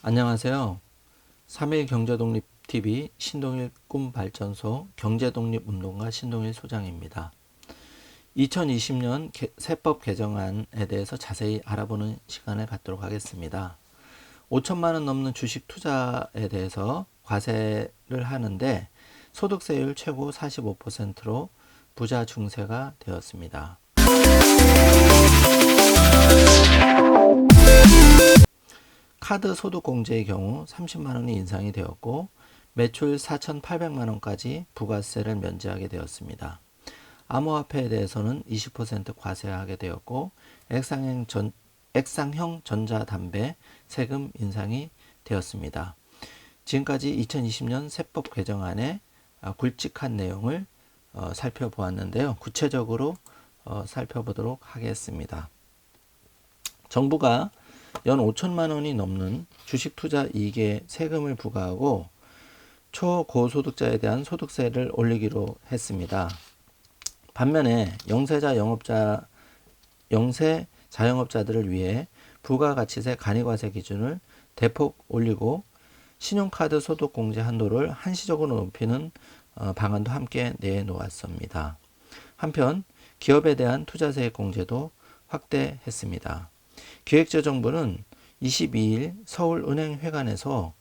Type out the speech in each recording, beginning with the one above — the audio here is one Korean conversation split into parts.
안녕하세요. 3일 경제독립TV 신동일 꿈발전소 경제독립운동가 신동일 소장입니다. 2020년 세법 개정안에 대해서 자세히 알아보는 시간을 갖도록 하겠습니다. 5천만 원 넘는 주식 투자에 대해서 과세를 하는데 소득세율 최고 45%로 부자 중세가 되었습니다. 카드 소득공제의 경우 30만 원이 인상이 되었고 매출 4,800만 원까지 부가세를 면제하게 되었습니다. 암호화폐에 대해서는 20% 과세하게 되었고 액상형 전자담배 세금 인상이 되었습니다. 지금까지 2020년 세법 개정안의 굵직한 내용을 살펴보았는데요. 구체적으로 살펴보도록 하겠습니다. 정부가 연 5천만 원이 넘는 주식 투자 이익에 세금을 부과하고 초고소득자에 대한 소득세를 올리기로 했습니다. 반면에 영세 자영업자들을 위해 부가가치세 간이과세 기준을 대폭 올리고 신용카드 소득공제 한도를 한시적으로 높이는 방안도 함께 내놓았습니다. 한편 기업에 대한 투자세액 공제도 확대했습니다. 기획재정부는 22일 서울은행회관에서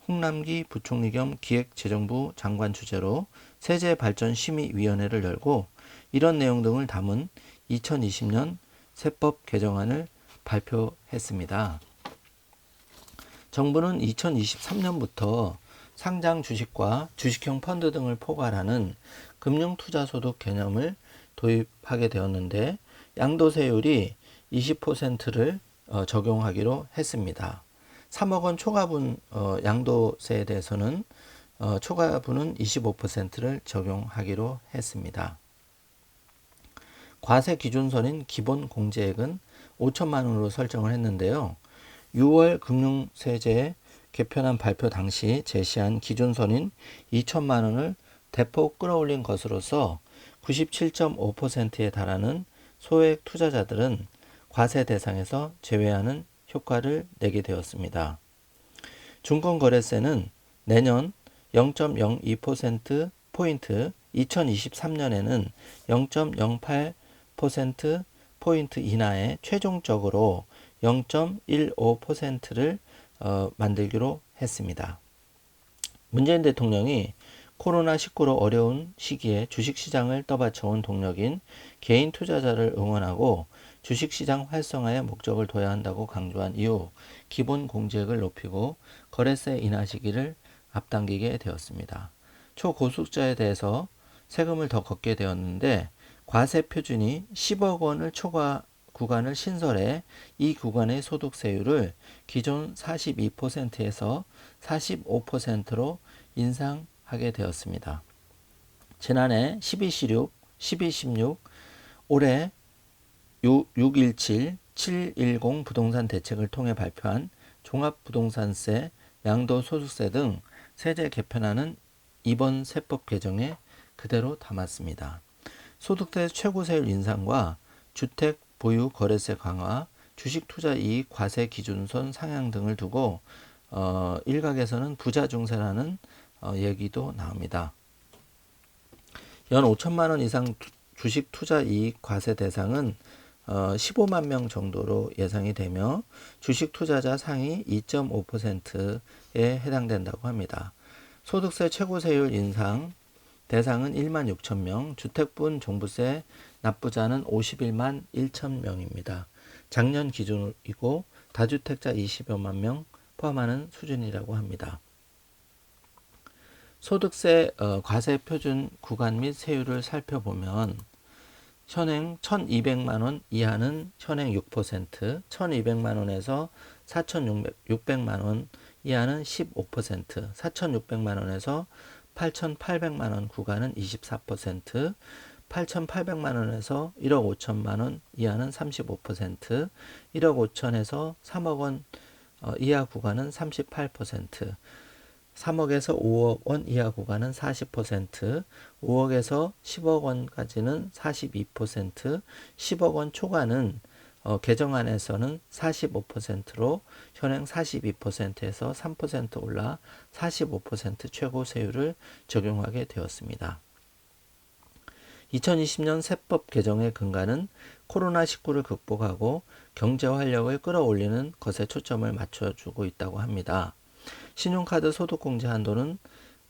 홍남기 부총리 겸 기획재정부 장관 주재로 세제발전심의위원회를 열고 이런 내용 등을 담은 2020년 세법 개정안을 발표했습니다. 정부는 2023년부터 상장 주식과 주식형 펀드 등을 포괄하는 금융투자소득 개념을 도입하게 되었는데 양도세율이 20%를 적용하기로 했습니다. 3억 원 초과분 양도세에 대해서는 초과분은 25%를 적용하기로 했습니다. 과세 기준선인 기본공제액은 5천만 원으로 설정을 했는데요. 6월 금융세제 개편안 발표 당시 제시한 기준선인 2천만 원을 대폭 끌어올린 것으로서 97.5%에 달하는 소액 투자자들은 과세 대상에서 제외하는 효과를 내게 되었습니다. 증권거래세는 내년 0.02%포인트, 2023년에는 0.08%포인트 인하에 최종적으로 0.15%를 만들기로 했습니다. 문재인 대통령이 코로나19로 어려운 시기에 주식시장을 떠받쳐온 동력인 개인 투자자를 응원하고 주식시장 활성화에 목적을 둬야 한다고 강조한 이후 기본공제액을 높이고 거래세 인하 시기를 앞당기게 되었습니다. 초고소득자에 대해서 세금을 더 걷게 되었는데 과세 표준이 10억 원을 초과 구간을 신설해 이 구간의 소득세율을 기존 42%에서 45%로 인상하게 되었습니다. 지난해 12.16, 12.16, 올해 6.17, 7.10 부동산 대책을 통해 발표한 종합부동산세, 양도소득세 등 세제 개편안은 이번 세법 개정에 그대로 담았습니다. 소득세 최고세율 인상과 주택 보유 거래세 강화, 주식 투자 이익 과세 기준선 상향 등을 두고 일각에서는 부자 중세라는 얘기도 나옵니다. 연 5천만 원 이상 주식 투자 이익 과세 대상은 15만 명 정도로 예상이 되며 주식 투자자 상위 2.5%에 해당된다고 합니다. 소득세 최고세율 인상 대상은 1만 6천 명, 주택분 종부세 납부자는 51만 1천 명입니다. 작년 기준이고 다주택자 20여만 명 포함하는 수준이라고 합니다. 소득세 과세 표준 구간 및 세율을 살펴보면 현행 1,200만 원 이하는 현행 6%, 1,200만 원에서 4,600만 원 이하는 15%, 4,600만 원에서 8,800만 원 구간은 24%, 8,800만 원에서 1억 5천만 원 이하는 35%, 1억 5천에서 3억 원 이하 구간은 38%, 3억에서 5억 원 이하 구간은 40%, 5억에서 10억 원까지는 42%, 10억 원 초과는 개정안에서는 45%로 현행 42%에서 3% 올라 45% 최고 세율을 적용하게 되었습니다. 2020년 세법 개정의 근간은 코로나19를 극복하고 경제 활력을 끌어올리는 것에 초점을 맞춰주고 있다고 합니다. 신용카드 소득공제 한도는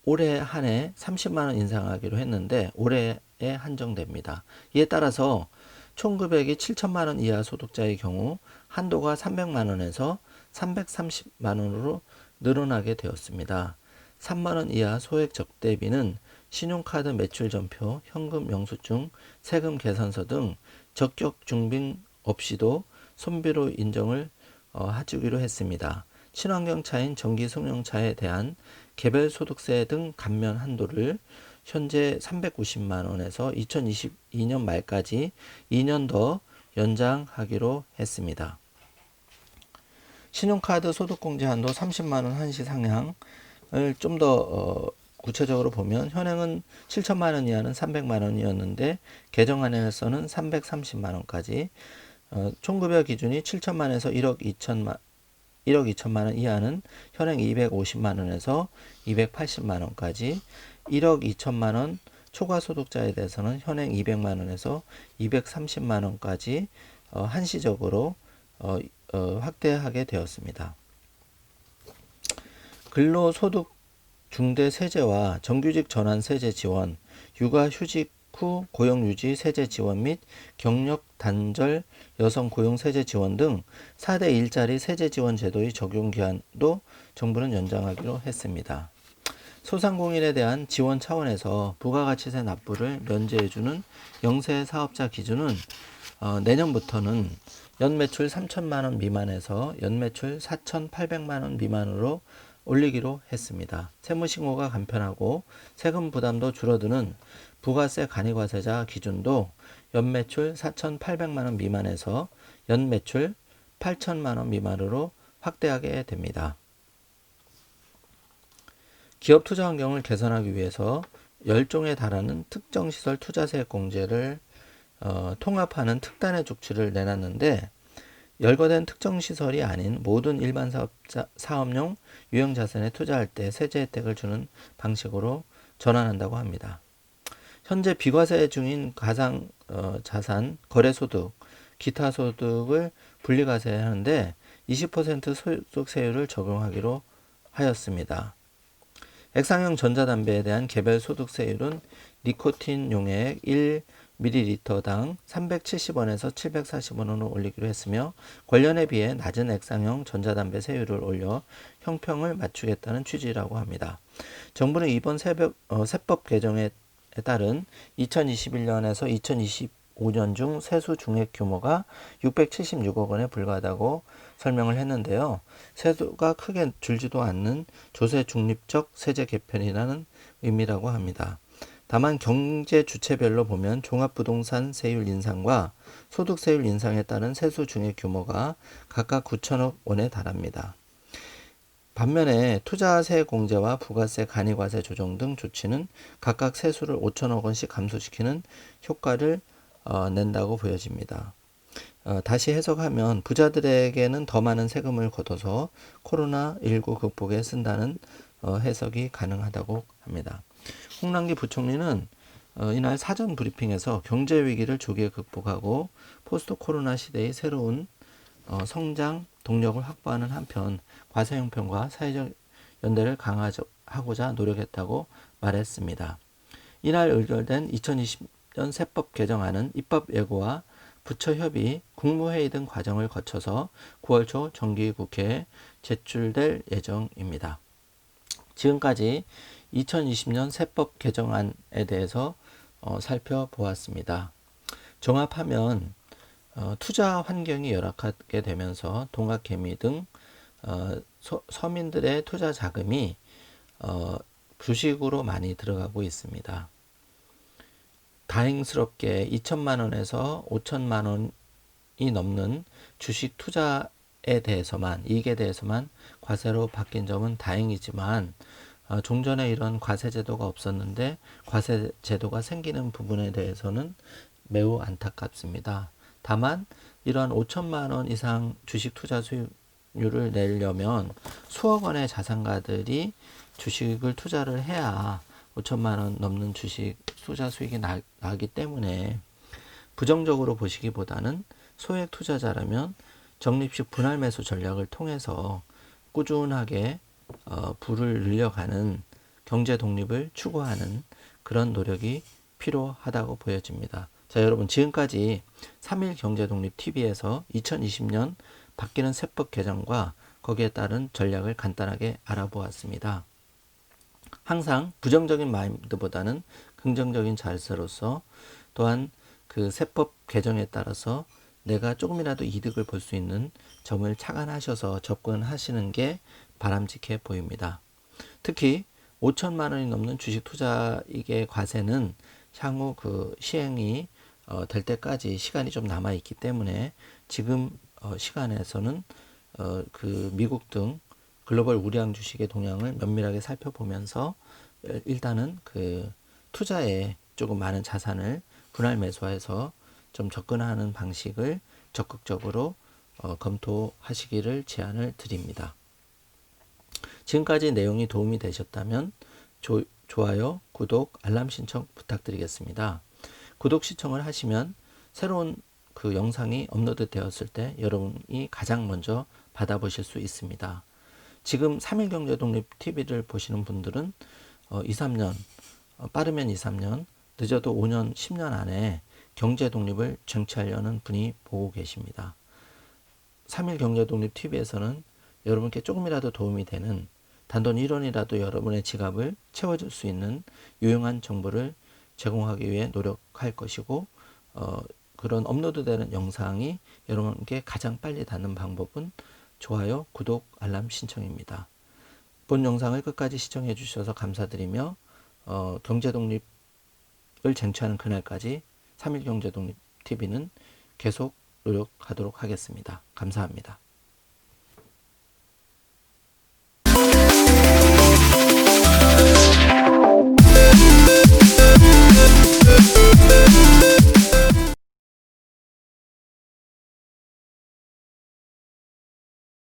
올해 한 해 30만 원 인상하기로 했는데 올해에 한정됩니다. 이에 따라서 총 금액이 7천만 원 이하 소득자의 경우 한도가 300만 원에서 330만 원으로 늘어나게 되었습니다. 3만 원 이하 소액 적대비는 신용카드 매출 전표, 현금 영수증, 세금 계산서 등 적격 증빙 없이도 손비로 인정을 해주기로 했습니다. 친환경 차인 전기 승용차에 대한 개별 소득세 등 감면 한도를 현재 390만 원에서 2022년 말까지 2년 더 연장하기로 했습니다. 신용카드 소득공제 한도 30만 원 한시 상향을 좀 더 구체적으로 보면 현행은 7천만 원 이하는 300만 원이었는데 개정안에서는 330만 원까지 총급여 기준이 7천만 원에서 1억 2천만 원 이하는 현행 250만 원에서 280만 원까지 1억 2천만 원 초과 소득자에 대해서는 현행 200만 원에서 230만 원까지 한시적으로 확대하게 되었습니다. 근로소득 중대세제와 정규직 전환 세제 지원, 육아휴직 후 고용유지 세제 지원 및 경력 단절 여성 고용 세제 지원 등 4대 일자리 세제 지원 제도의 적용 기한도 정부는 연장하기로 했습니다. 소상공인에 대한 지원 차원에서 부가가치세 납부를 면제해주는 영세 사업자 기준은 내년부터는 연매출 3천만 원 미만에서 연매출 4,800만 원 미만으로 올리기로 했습니다. 세무신고가 간편하고 세금 부담도 줄어드는 부가세 간이과세자 기준도 연매출 4,800만 원 미만에서 연매출 8천만 원 미만으로 확대하게 됩니다. 기업 투자 환경을 개선하기 위해서 10종에 달하는 특정시설 투자세 공제를 통합하는 특단의 조치를 내놨는데 열거된 특정시설이 아닌 모든 일반 사업용 유형자산에 투자할 때 세제 혜택을 주는 방식으로 전환한다고 합니다. 현재 비과세 중인 가상자산, 거래소득, 기타 소득을 분리과세하는데 20% 소득세율을 적용하기로 하였습니다. 액상형 전자담배에 대한 개별 소득세율은 니코틴 용액 1ml당 370원에서 740원으로 올리기로 했으며 관련에 비해 낮은 액상형 전자담배 세율을 올려 형평을 맞추겠다는 취지라고 합니다. 정부는 이번 세법 개정에 따른 2021년에서 2025년 중 세수 중액 규모가 676억 원에 불과하다고 설명을 했는데요. 세수가 크게 줄지도 않는 조세 중립적 세제 개편이라는 의미라고 합니다. 다만 경제 주체별로 보면 종합부동산 세율 인상과 소득세율 인상에 따른 세수 중액 규모가 각각 9천억 원에 달합니다. 반면에 투자세 공제와 부가세 간이과세 조정 등 조치는 각각 세수를 5천억 원씩 감소시키는 효과를 낸다고 보여집니다. 다시 해석하면 부자들에게는 더 많은 세금을 걷어서 코로나19 극복에 쓴다는 해석이 가능하다고 합니다. 홍남기 부총리는 이날 사전 브리핑에서 경제 위기를 조기에 극복하고 포스트 코로나 시대의 새로운 성장 동력을 확보하는 한편 과세 형평과 사회적 연대를 강화하고자 노력했다고 말했습니다. 이날 의결된 2020년 세법 개정안은 입법 예고와 부처 협의, 국무회의 등 과정을 거쳐서 9월 초 정기국회에 제출될 예정입니다. 지금까지 2020년 세법 개정안에 대해서 살펴보았습니다. 종합하면 투자 환경이 열악하게 되면서 동학개미 등 서민들의 투자 자금이 주식으로 많이 들어가고 있습니다. 다행스럽게 2천만 원에서 5천만 원이 넘는 주식 투자에 대해서만, 이익에 대해서만 과세로 바뀐 점은 다행이지만 종전에 이런 과세 제도가 없었는데 과세 제도가 생기는 부분에 대해서는 매우 안타깝습니다. 다만 이러한 5천만 원 이상 주식 투자 수익률을 내려면 수억 원의 자산가들이 주식을 투자를 해야 5천만 원 넘는 주식 투자 수익이 나기 때문에 부정적으로 보시기보다는 소액 투자자라면 적립식 분할 매수 전략을 통해서 꾸준하게 부를 늘려가는 경제 독립을 추구하는 그런 노력이 필요하다고 보여집니다. 자, 여러분 지금까지 3일 경제독립 TV에서 2020년 바뀌는 세법 개정과 거기에 따른 전략을 간단하게 알아보았습니다. 항상 부정적인 마인드보다는 긍정적인 자세로서 또한 그 세법 개정에 따라서 내가 조금이라도 이득을 볼 수 있는 점을 착안하셔서 접근하시는 게 바람직해 보입니다. 특히 5천만 원이 넘는 주식 투자익의 과세는 향후 그 시행이 될 때까지 시간이 좀 남아 있기 때문에 지금 시간에서는 그 미국 등 글로벌 우량 주식의 동향을 면밀하게 살펴보면서 일단은 그 투자에 조금 많은 자산을 분할 매수해서 좀 접근하는 방식을 적극적으로 검토하시기를 제안을 드립니다. 지금까지 내용이 도움이 되셨다면 좋아요, 구독, 알람 신청 부탁드리겠습니다. 구독 신청을 하시면 새로운 그 영상이 업로드 되었을 때 여러분이 가장 먼저 받아보실 수 있습니다. 지금 3일 경제독립 TV를 보시는 분들은 2, 3년, 빠르면 2, 3년, 늦어도 5년, 10년 안에 경제독립을 쟁취하려는 분이 보고 계십니다. 3일 경제독립 TV에서는 여러분께 조금이라도 도움이 되는 단돈 1원이라도 여러분의 지갑을 채워줄 수 있는 유용한 정보를 제공하기 위해 노력할 것이고 그런 업로드되는 영상이 여러분께 가장 빨리 닿는 방법은 좋아요, 구독, 알람 신청입니다. 본 영상을 끝까지 시청해 주셔서 감사드리며 경제독립을 쟁취하는 그날까지 3일 경제독립 TV는 계속 노력하도록 하겠습니다. 감사합니다.